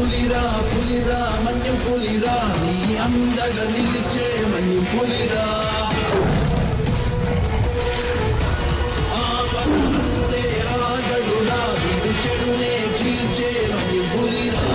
పులిరా పులిరా మన్యం పులిరా నీ అందగా నిలిచే మన్యం పులిరా ఆపదంతే ఆగడురా వీరు చెడునే చీల్చే మన్యం పులిరా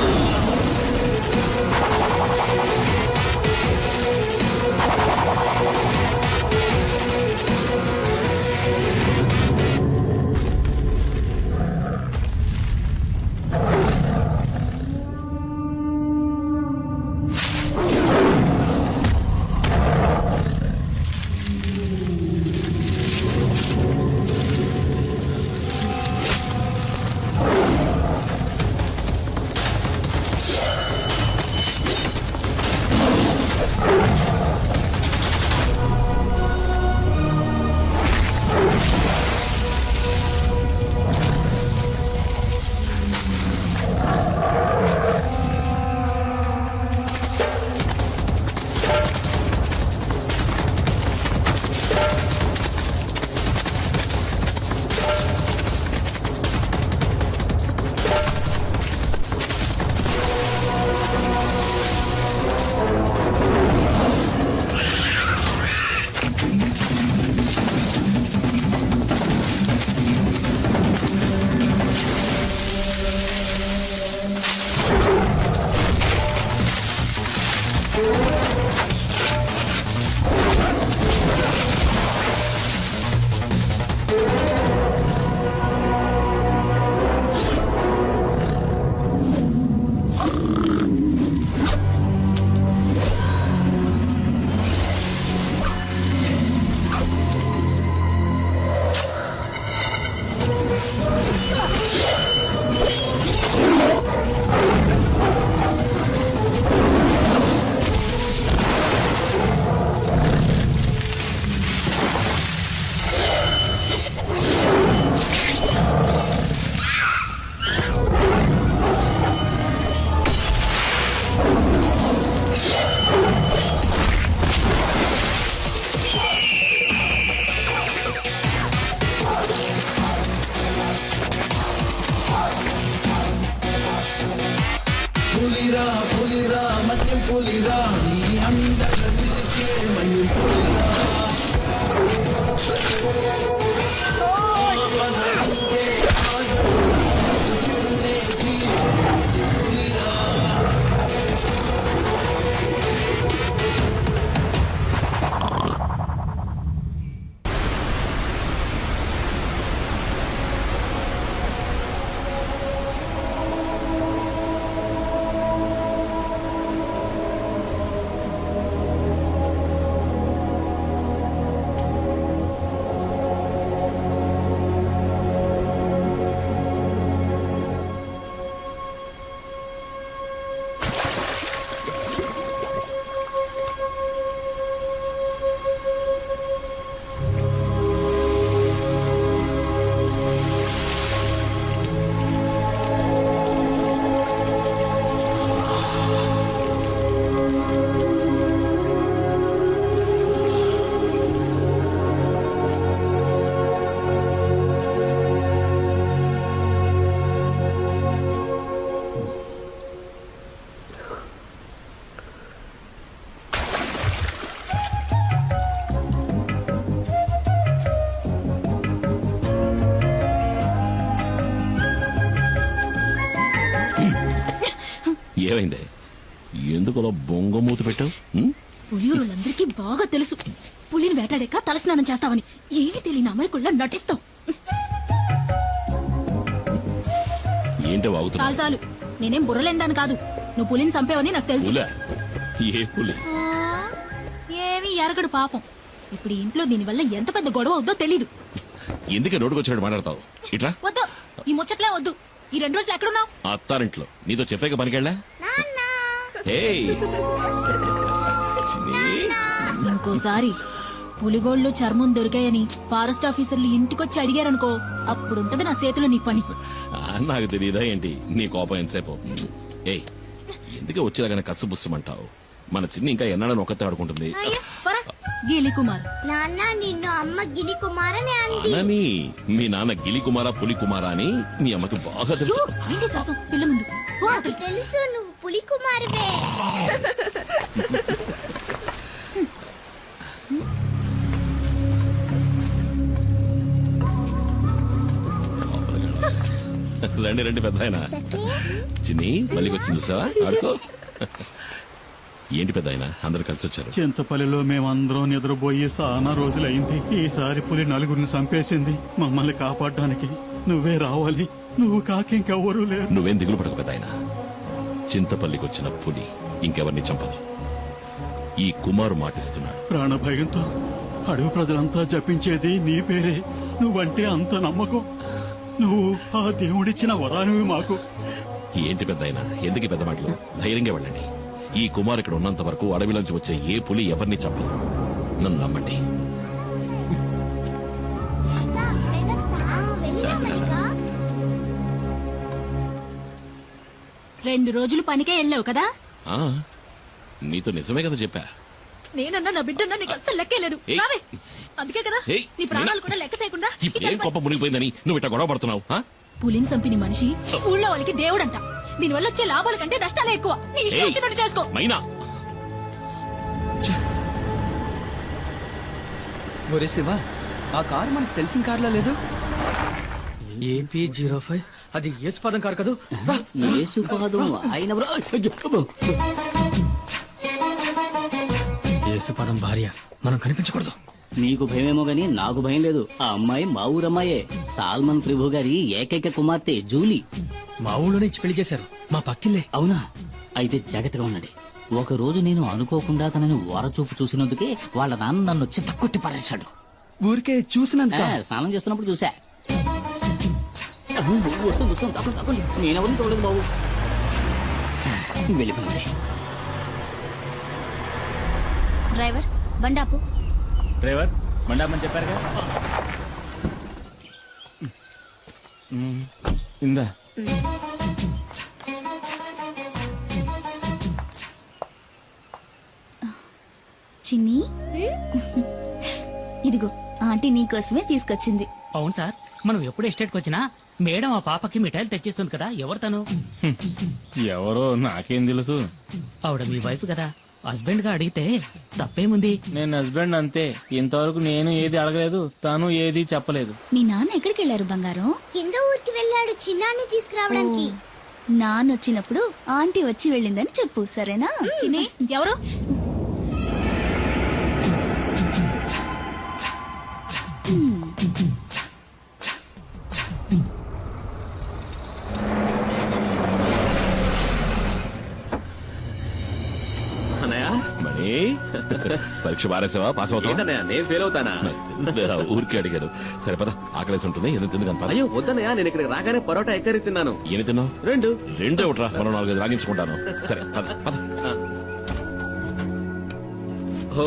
పులిరా పులిరా మన్యం పులిరా నీ అందగా నిలిచే మన్యం పులిరా ఆపదంతే ఆగడురా చెడునే చీల్చే పులిరా ఏమైంది? ఎందుకు అలా బొంగమూతి పెట్టావు? పులియూరులందరికీ బాగా తెలుసు పులిని వేటాడాక తలస్నానం చేస్తావని. ఏమీ తెలియని అమాయకుల్లా నటిస్తావు. ఏంటో వాగుతున్నా? చాలు చాలు, నేనేం బుర్రలేందాను కాదు. నువ్వు పులిని చంపేవని నాకు తెలుసు. ఏ పులి? ఏమీ ఎరగడు పాపం. ఇప్పుడు ఈ ఇంట్లో దీనివల్ల ఎంత పెద్ద గొడవ అవుద్దో తెలీదు. ఎందుకే నోటుకొచ్చినట్టు మాట్లాడతావు? ఇట్రా. వద్దు, ఈ ముచ్చట్లే వద్దు. ఈ 2 రోజులు ఎక్కడున్నావు? అత్తారింట్లో. నీతో చెప్పాక పనికెళ్ళా? ఇంకోసారి పులిగోళ్ళు చర్మం దొరికాయని ఫారెస్ట్ ఆఫీసర్లు ఇంటికొచ్చి అడిగారనుకో, అప్పుడుంటది నా చేతిలో నీ పని. నాకు తెలియదా ఏంటి నీ కోపం ఎంతసేపు? ఏయ్, ఎందుకే వచ్చేలాగానే కసుబుస్సమంటావు? మన చిన్ని ఇంకా ఎన్నాడని ఒక్కతే ఆడుకుంటుంది. గిలి కుమార్ నాన్న నిన్ను అమ్మ గిలి కుమార్ అని అంది. అనని మీ నాన్న గిలి కుమారా పులి కుమారా అని మీ అమ్మకి బాగా తెలుసు. ఏంటి శాసం పిల్ల ముందు? తెలుసు తెలుసు నువ్వు పులి కుమారువే. రండి రండి పెద్ద ఆయన. చిన్ని మళ్ళీ వచ్చింది చూసావా, ఆడుకో. ఏంటి పెద్ద ఆయన అందరు కలిసి వచ్చారు? చింతపల్లిలో మేమందరం నిద్రపోయి చాలా రోజులైంది. ఈసారి పులి నలుగురిని చంపేసింది. మమ్మల్ని కాపాడడానికి నువ్వే రావాలి. నువ్వు కాకింకెవ్వరూ లేరు. నువ్వేం దిగులు పడకు పెద్ద ఆయన. చింతపల్లికి వచ్చిన పులి ఇంకెవరిని చంపదు. ఈ కుమారు మాటిస్తున్నాడు. ప్రాణభయంతో అడవి ప్రజలంతా జపించేది నీ పేరే. నువ్వంటే అంత నమ్మకం. నువ్వు ఆ దేవుడిచ్చిన వరానివి మాకు. ఏంటి పెద్ద ఆయన, ఎందుకు ఈ పెద్ద మాటలు? ధైర్యంగా వెళ్ళండి. ఈ కుమార్ ఇక్కడ ఉన్నంత వరకు అడవిలోంచి వచ్చే ఏ పులి ఎవరిని చంపదు. నన్ను నమ్మండి. రెండు రోజులు పనికే వెళ్ళావు కదా? ఆ, నీతో నిజమే కదా చెప్పా. నేనన్నా నా బిడ్డన్నా నీకు అస్సలు లెక్కే లేదు. ఏయ్. రావే. అందుకే కదా ఏయ్, నీ ప్రాణాలు కూడా లెక్క చేయకుండా ఇప్పుడు ఏం కొప్ప మునిగిపోయిందని నువ్వు ఇట్లా గొడవ పడుతున్నావు? ఆ? పులిని చంపిన మనిషి ఊళ్ళో వాళ్ళకి దేవుడంట. దీనివల్ల వచ్చే లాభాల కంటే నష్టాలే ఎక్కువ. నీ ఇష్టం ఏయ్, వచ్చినట్టు చేసుకో. మైనా, ఒరే శివ, ఆ కారు మనకు తెలిసిన కార్లా లేదు. AP05 అది యేసుపాదం కారు కదూ. రా. యేసుపాదం భార్య, మనం కనిపించకూడదు. నీకు భయమేమో గాని నాకు భయం లేదు. ఆ అమ్మాయి మా ఊరమ్మాయే. సాల్మన్ ప్రభు గారి ఏకైక కుమార్తె జూలీ. మా ఊళ్ళోనే ఇచ్చి పెళ్లి చేశారు, మా పక్కిల్లే. అవునా? అయితే జాగ్రత్తగా ఉండండి. ఒక రోజు నేను అనుకోకుండా తనని వరచూపు చూసినందుకే వాళ్ళ నాన్న నన్ను చిత్తకొట్టి పారేశాడు. ఊరికే చూసినందుక? స్నానం చేస్తున్నప్పుడు చూసా. వస్తుంది తప్పకుండా తప్పండి. నేనెవరిని చూడలేదు బాబు. వెళ్ళిపోయింది. డ్రైవర్ బండాపు. డ్రైవర్ మండపమని చెప్పారుగా. ఇందా. చిన్ని, ఇదిగో ఆంటీ నీకోసమే తీసుకొచ్చింది. అవును సార్, మనం ఎప్పుడు ఎస్టేట్కి వచ్చినా మేడం ఆ పాపకి మిఠాయిలు తెచ్చిస్తుంది కదా. ఎవరు తను? ఎవరో నాకేం తెలుసు. ఆవిడ మీ వైఫ్ కదా. హస్బెండ్ గా అడిగితే తప్పేముంది? నేను హస్బెండ్ అంతే. ఇంతవరకు నేను ఏది అడగలేదు, తను ఏది చెప్పలేదు. మీ నాన్న ఎక్కడికి వెళ్ళారు బంగారం? కింద ఊరికి వెళ్ళాడు చిన్నాన్ని తీసుకురావడానికి. నాన్న వచ్చినప్పుడు ఆంటీ వచ్చి వెళ్ళిందని చెప్పు, సరేనా? చిన్ని ఎవరు? మణి, పరీక్ష బారేసావా? పాస్ అవుతావా? నేను ఫెయిల్ అవుతానా? తెలుసులేరా, ఊరికే అడిగారు. సరే పద, ఆకలేసి ఉంటుంది. ఎందుకు తిందు కనపడ. అయ్యో వద్దనయ్యా, నేను ఇక్కడికి రాగానే పరోటా ఎక్కరి తిన్నాను. ఏమి తిన్నావు? రెండే ఒకట్రా, మరో 4-5 రాగించుకుంటాను. సరే పద పద. ఓ,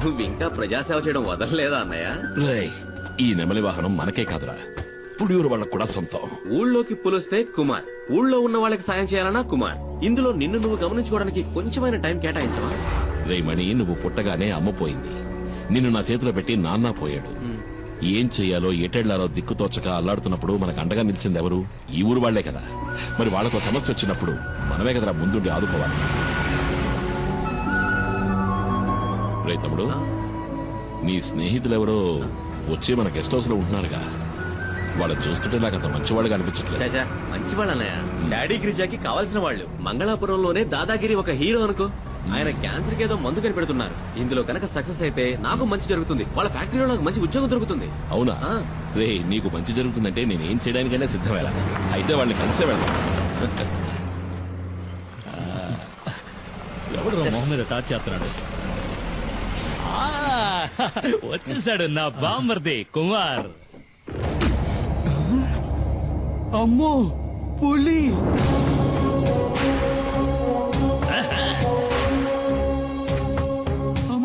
నువ్వు ఇంకా ప్రజాసేవ చేయడం వదలలేదా అన్నయ్య? రేయ్, ఈ నెమలి వాహనం మనకే కాదురా, పుడియూరు వాళ్ళకు కూడా సొంతం. ఊళ్ళోకి పులిస్తే కుమార్, ఊళ్ళో ఉన్న వాళ్ళకి సాయం చేయాలన్నా కుమార్. ఇందులో నిన్ను నువ్వు గమనించుకోవడానికి కొంచెమైన టైం కేటాయించవా? రేయ్ మణి, నువ్వు పుట్టగానే అమ్మ పోయింది. నిన్ను నా చేతిలో పెట్టి నాన్న పోయాడు. ఏం చెయ్యాలో ఎటెళ్లాలో దిక్కుతోచక అల్లాడుతున్నప్పుడు మనకు అండగా నిలిచింది ఎవరు? ఈ ఊరు వాళ్లే కదా. మరి వాళ్ళకు సమస్య వచ్చినప్పుడు మనమే కదరా ముందుండి ఆదుకోవాలి. రే తమ్ముడు, నీ స్నేహితులెవరో వచ్చి మన గెస్ట్ హౌస్ లో ఉంటున్నారుగా. వాళ్ళని చూస్తుంటే నాకు అంత మంచివాళ్ళుగా అనిపించట్లేదు. చాచా, మంచివాళ్ళు అన్నయ్య. డాడీ గిరిజాకి కావాల్సిన వాళ్ళు. మంగళాపురంలోనే దాదాగిరి ఒక హీరో అనుకో. ఆయన క్యాన్సర్ కి ఏదో మందు కనిపెడుతున్నారు. ఇందులో కనుక సక్సెస్ అయితే నాకు మంచి జరుగుతుంది. వాళ్ళ ఫ్యాక్టరీలో నాకు మంచి ఉద్యోగం దొరుకుతుంది. అవునా? రే, నీకు మంచి జరుగుతుందంటే నేనేం చేయడానికైనా సిద్ధమేలా. అయితే వాళ్ళని కలిసే వెళ్దాం. ఎవడు మొహం మీద టాచ్ చేస్తున్నాడు? వచ్చేసాడు నా బామ్మర్ది కుమార్. అమ్మో, పులి!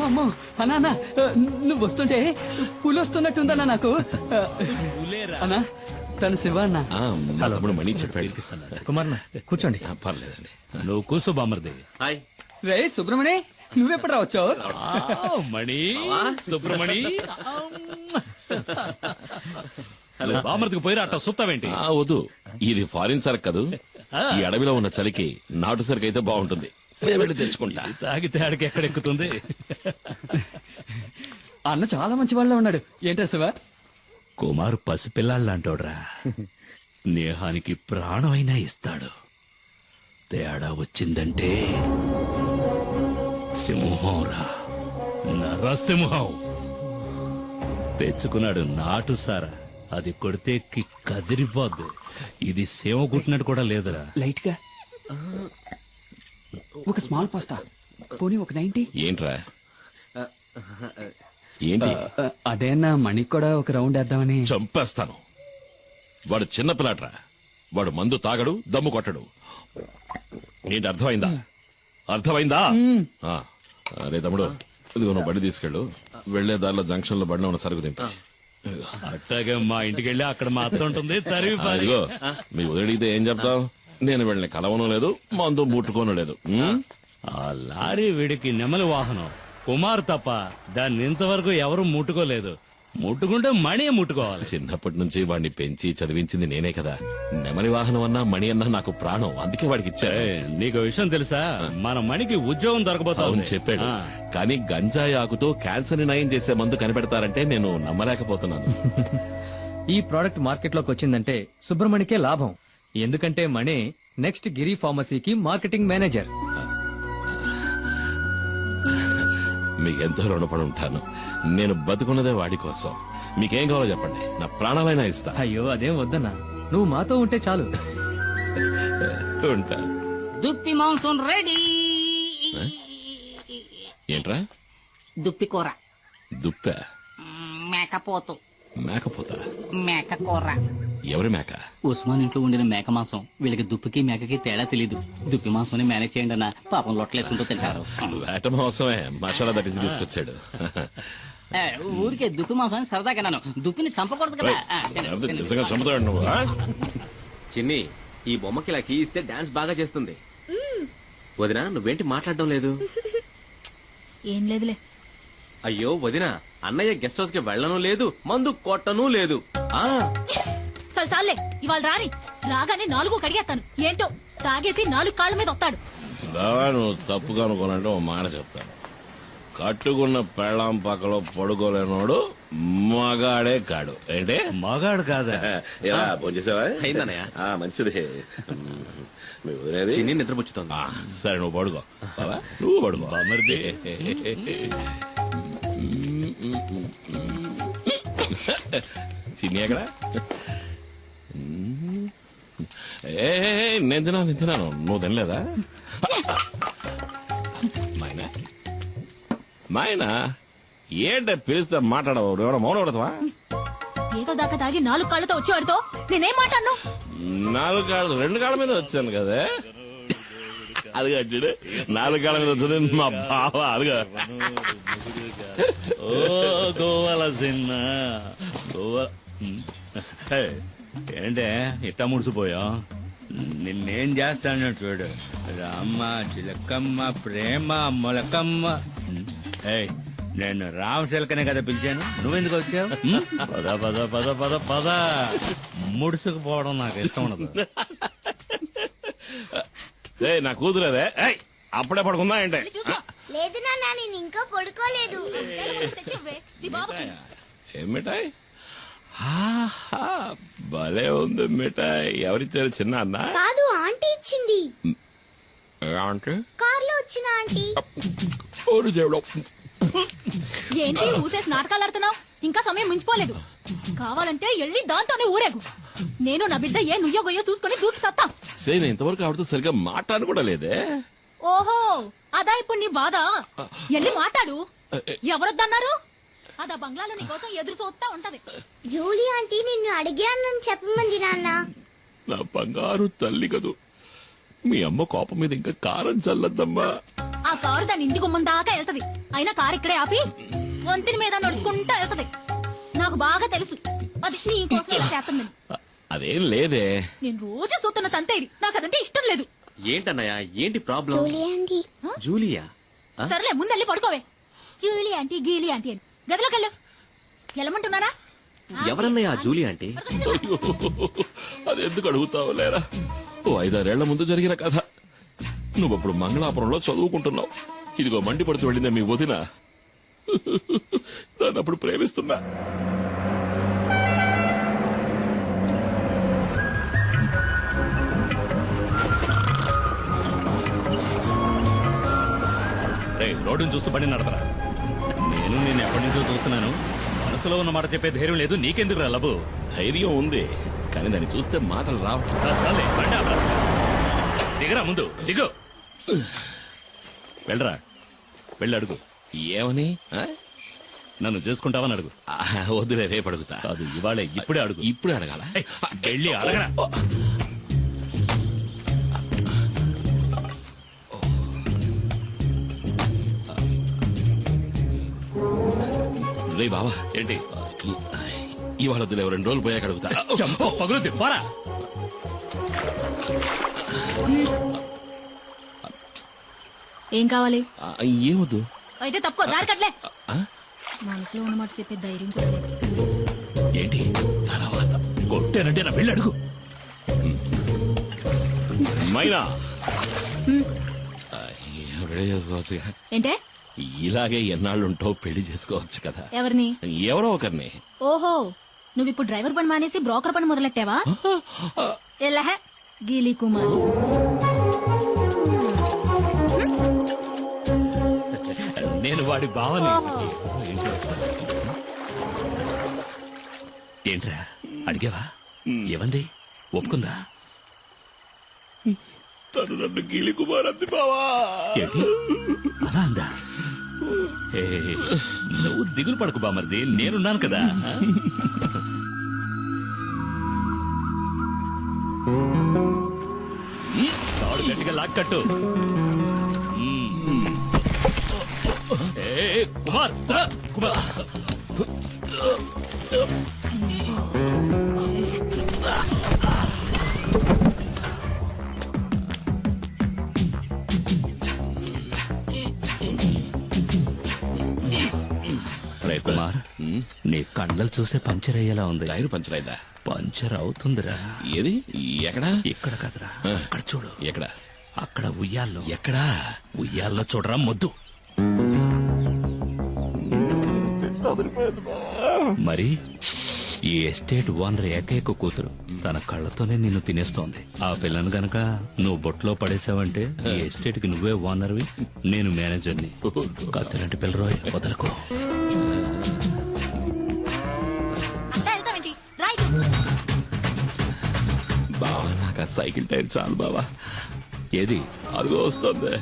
అమ్మో, అన్నా నువ్వు వస్తుంటే పులి వస్తున్నట్టుందన్నా నాకు. అన్నా, తను శివ అన్న. మా తమ్ముడు మణి చెప్పాడు. కుమార్ కూర్చోండి. పర్లేదండి. నువ్వు కూర్చో బామ్మర్ది. హాయ్. రే సుబ్రమణి, నువ్వెప్పుడు రావచ్చావు? మణి, సుబ్రమణి, బామ్మర్దికి పోయిరా అట్ట సుత్తావేంటి? వద్దు, ఇది ఫారిన్ సరుకు కదూ. ఈ అడవిలో ఉన్న చలికి నాటు సరికి అయితే బాగుంటుంది. నేను వెళ్ళి తెచ్చుకుంటా. తాగితే ఆడికి ఎక్కడెక్కుతుంది. అన్న చాలా మంచి వాళ్ళ ఉన్నాడు. ఏంటా శివ? కుమార్ పసిపిల్లాళ్ళంటోడ్రా. స్నేహానికి ప్రాణమైనా ఇస్తాడు. తేడా వచ్చిందంటే సింహంరా, నరసింహం. తెచ్చుకున్నాడు నాటు సారా. అది కొడితే కదిరిపోద్దు. ఇది సేవ కుట్టినట్టు కూడా లేదురా. లైట్ గా ఒక స్మాల్ పాస్తా, పోనీ ఒక 90. ఏంట్రా ఏంటి? అదే అన్న, మణికి కూడా ఒక రౌండ్ వేద్దామని. చంపేస్తాను. వాడు చిన్నపిల్లాడ్రా. వాడు మందు తాగడు, దమ్ము కొట్టడు. ఏంటి అర్థమైందా? అర్థమైందా? ఆ, అరే తమ్ముడు, ఇదిగో నువ్వు బండి తీసుకెళ్ళు. వెళ్లే దారిలో జంక్షన్ లో బండిలో ఉన్న సరుకు దింపి. అట్టాగే మా ఇంటికి వెళ్ళి అక్కడ మాత్రం ఉంటుంది. ఇదిగో మీ వదిలితే ఏం చెప్తావు? నేను వెళ్ళిన కలవను లేదు, మందు ముట్టుకోను లేదు. ఆ లారీ వీడికి నెమలి వాహనం. కుమార్ తప్ప దాన్ని ఇంతవరకు ఎవరు ముట్టుకోలేదు. ముట్టుకుంటే మణి ముట్టుకోవాలి. చిన్నప్పటి నుంచి వాడిని పెంచి చదివించింది నేనే కదా. నెమలి వాహనం అన్నా మణి అన్నా నాకు ప్రాణం. అందుకే వాడికి ఇచ్చారు. నీకు విషయం తెలుసా? మన మణికి ఉద్యోగం దొరకబోతా అవును చెప్పాడు. కానీ గంజాయి ఆకుతో క్యాన్సర్ ని నయం చేసే మందు కనిపెడతారంటే నేను నమ్మలేకపోతున్నాను. ఈ ప్రోడక్ట్ మార్కెట్ లోకి వచ్చిందంటే సుబ్రమణికే లాభం. ఎందుకంటే మణి నెక్స్ట్ గిరి ఫార్మసీకి మార్కెటింగ్ మేనేజర్. మీకెంతో రుణపడి ఉంటాను. నేను బతుకున్నదే వాడి కోసం. మీకేం కావాలో చెప్పండి, నా ప్రాణాలైనా ఇస్తా. అయ్యో అదేం వద్దన్నా, నువ్వు మాతో ఉంటే చాలు. ఉంటా. దుప్పి మాంసం రెడీ. ఏంట్రా? దుప్పి కూర. దుప్ప? మేకపోతు. మేకపోత? మేక కూర. ఎవరి మేక? ఉస్మాన్ ఇంట్లో ఉండిన మేక మాంసం. వీళ్ళకి దుప్పికి మేకకి తేడా తెలీదు. దుప్పి మాంసం మేనేజ్ చేయండి అన్న, పాపం లొట్టలేసుకుంటూ తింటారు. వేట మాంసమే మసాలా దట్టించి తీసుకొచ్చాడు. ఊరికే దుప్పి మాంసం అని సరదాగా నన్ను. దుప్పిని చంపకూడదు కదా. నిజంగా చంపుతాడు నువ్వు. చిన్ని, ఈ బొమ్మకి ఇలా కీ ఇస్తే డాన్స్ బాగా చేస్తుంది. వదినా, నువ్వేంటి మాట్లాడడం లేదు? ఏం లేదులే. అయ్యో వదినా, అన్నయ్య గెస్ట్ హౌస్ కి వెళ్ళను లేదు, మందు కొట్టను లేదు. సరే చాలే, ఇవాళ రాని. రాగానే 4 కడిగేస్తాను. ఏంటో తాగేసి 4 కాళ్ళ మీద వస్తాడు. బావా, నువ్వు తప్పుగా అనుకోనంటే ఓ మాట చెప్తాను. కట్టుకున్న పెళ్ళాం పక్కలో పడుకోలేనోడు మగాడే కాడు. ఏంటే? మగాడు కాదా? ఎలా భోంచేసావా? అయిందన్నయ్య. మంచిది. మీ వదిలేది చిన్ని నిద్రపుచ్చుతోంది. సరే నువ్వు పడుకో. నువ్వు పడుకో. మరిది చిన్ని ఎక్కడ? నేను తిన్నాను. నువ్వు తినలేదా? మాయనా ఏంటే పిలిస్తే మాట్లాడవు? ఎవడో మౌనం పడతావా? ఏదో దాకా తాగి 4 కాళ్ళతో వచ్చేవాడితో నేనేం మాట్లాడను? 4 కాళ్ళు 2 కాళ్ళ మీద వచ్చాను కదా. అది కట్టాడు 4 కాళ్ళ మీద వచ్చింది మా బావ. అదిగా ఓ గోవాల సిన్న గోవా. ఏంటే ఇట్టా ముడిసిపోయా? నిన్నేం చేస్తాను చూడు. రామ్మ చిలకమ్మ ప్రేమ మొలకమ్మ. నేను రామ్ చిలకనే కదా పిలిచాను. నువ్వెందుకు వచ్చావు? పద పద పద పద పద. ముడుసుకుపోవడం నాకు ఇష్టం ఉండదు. నా కూతురేదే. అప్పుడే పడుకుందా ఏంటే? లేదు నాన్న, నేను ఇంకా పడుకోలేదు. ఏం మిఠాయి? భలే ఉంది మిఠాయి. ఎవరిచ్చారు? చిన్న అన్న? కాదు, ఆంటీ ఇచ్చింది. ఆంటీ? కార్లో వచ్చిన ఆంటీ. ఏంటి ఊసేసి నాటకాలు ఆడుతున్నావు? ఇంకా సమయం మించిపోలేదు. కావాలంటే వెళ్ళి దాంతోనే ఊరేగు. నేను నా బిడ్డ ఏ నుయ్యో గొయ్యో చూసుకుని దూకి సత్తా. నేను ఇంతవరకు ఆవిడతో సరిగ్గా మాట్లాడను కూడా లేదే. ఓహో, అదా ఇప్పుడు నీ బాధ? వెళ్ళి మాట్లాడు. ఎవరొద్దన్నారు? అదా బంగ్లాలో నీ కోసం ఎదురు చూస్తా ఉంటది. జూలీ ఆంటీ నిన్ను అడిగానని చెప్పమంది నాన్న. నా బంగారు తల్లి కదూ. మీ అమ్మ కోపం మీద ఇంకా కారం చల్లద్దమ్మా. ఆ కారు దాని ఇంటి గుమ్మం దాకా వెళ్తది. అయినా కారు ఇక్కడే ఆపి వంతిని మీద నడుచుకుంటా వెళ్తది. నాకు బాగా తెలుసు అది నీ కోసం ఇలా చేస్తుందని. అదేం లేదే. నేను రోజు చూస్తున్న తంతే ఇది. నాకు అదంటే ఇష్టం లేదు. ఏంటన్నయ్య, ఏంటి ప్రాబ్లం? జూలియా? సరేలే, ముందెళ్ళి పడుకోవే. జూలీ ఆంటీ గీలీ ఆంటీ అని గదిలోకి వెళ్ళు. వెళ్ళమంటున్నారా? ఎవరన్నయ్య జూలీ ఆంటీ? అది ఎందుకు అడుగుతావు లేరా? ఓ 5-6 ముందు జరిగిన కథ. నువ్వప్పుడు మంగళాపురంలో చదువుకుంటున్నావు. ఇదిగో మండిపడుతూ వెళ్ళిందే మీ వదిన. దాన్ని అప్పుడు ప్రేమిస్తున్నా. రోడ్డును చూస్తూ బండి నడపరా. నేను నేను ఎప్పటి నుంచో చూస్తున్నాను. మనసులో ఉన్న మాట చెప్పే ధైర్యం లేదు. నీకెందుకు రా లబు? ధైర్యం ఉంది, కానీ దాన్ని చూస్తే మాటలు రావట్లేదు. చాలే బండి ఆపరా. దిగరా ముందు దిగు. వెళ్ళరా, వెళ్ళి అడుగు. ఏమని? నన్ను చేసుకుంటావని అడుగు. వద్దులే, రేపు అడుగుతా. కాదు, ఇవాళే, ఇప్పుడే అడుగు. ఇప్పుడే అడగాల? వెళ్ళి అడగరా. రే బావా, ఏంటి ఇవాళ వద్దులే, 2 రోజులు పోయాక అడుగుతా. చంప పగులుద్ది, పోరా. ఏం కావాలి? ఏమొద్దు. అయితే తప్పుకో, దారి కట్లే. మనసులో ఉన్నమాట చెప్పే ధైర్యం కూడా లేదు. ఏంటి తర్వాత కొట్టానంటే నా వెళ్ళి అడుగు. మైనా రెడీ చేసుకోవచ్చు. ఏంటే? ఇలాగే ఎన్నాళ్ళుంటో పెళ్లి చేసుకోవచ్చు కదా. ఎవరిని? ఎవరో ఒకరిని. ఓహో, నువ్వు ఇప్పుడు డ్రైవర్ పని మానేసి బ్రోకర్ పని మొదలెట్టావా? ఎల్లహ గీలీ కుమార్. నేను వాడి బావని. ఏంట్రా అడిగావా? ఏమంది? ఒప్పుకుందా? తను నన్ను గీలి కుమార్ అంది బావా. ఏంటి అలా అందా? నువ్వు దిగులు పడకు బామర్ది, నేనున్నాను కదా. తాడు గట్టిగా లాక్కట్టు. కుమార్ కుమార్ రే కుమార్, నీ కండలు చూసే పంచర్ అయ్యేలా ఉంది. టైర్ పంచర్ అయిందా? పంచర్ అవుతుందిరా. ఏది? ఎక్కడా? ఇక్కడ కదరా, అక్కడ చూడు. ఎక్కడ? అక్కడ ఉయ్యాల్లో. ఎక్కడా? ఉయ్యాల్లో చూడరా మొద్దు. మరి ఈ ఎస్టేట్ ఓనర్ ఏకైక కూతురు తన కళ్ళతోనే నిన్ను తినేస్తోంది. ఆ పిల్లను గనక నువ్వు బొట్లో పడేసావంటే ఈ ఎస్టేట్ కి నువ్వే ఓనర్వి, నేను మేనేజర్ని. కత్తిలాంటి పిల్లరోయ్, వదలకు. బావా, నాకు ఆ సైకిల్ టైర్ చాలు బావా. ఏది? అదిగో వస్తుంది.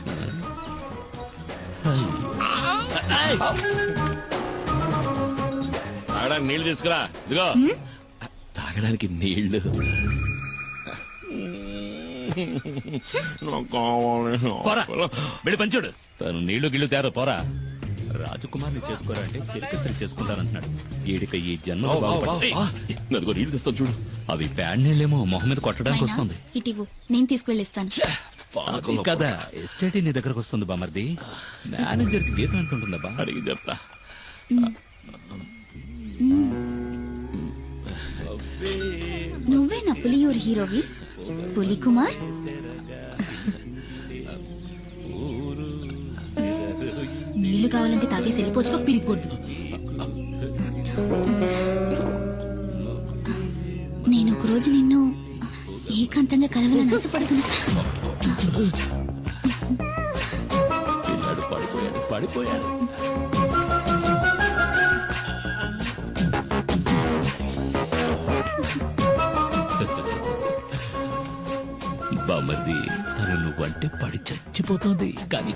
తాగడానికి నీళ్లు తీసుకురా. ఇదిగో తాగడానికి నీళ్లు. పోరా, వెళ్ళి పంచుడు. తను నీళ్లు గిళ్ళు తేరా, పోరా. రాజకుమార్ని చేసుకోరా అంటే చిరకత్రి చేసుకుంటానంటున్నాడు. ఈడిక ఈ జన్మ నదిగో నీళ్లు తెస్తాను చూడు. అవి ప్యాడ్ నీళ్ళేమో మొహం మీద కొట్టడానికి వస్తుంది. ఇటివు, నేను తీసుకువెళ్ళిస్తాను. అది కదా, ఎస్టేట్ నీ దగ్గరకు వస్తుంది బామర్ది. మేనేజర్ కి జీతం ఎంత ఉంటుందా బా? అడిగి చెప్తా. నువ్వేనా పులియూరు హీరోవి? పులి కుమార్. నీళ్లు కావాలంటే తాగేసి వెళ్ళిపోవచ్చుకో, పిరిగొడ్డు. నేను ఒకరోజు నిన్ను ఏకాంతంగా కలవాలని ఆశపడుతున్నా. పిల్లాడు పడిపోయాడు. బామర్ది, తను నువ్వంటే పడి చచ్చిపోతుంది, కానీ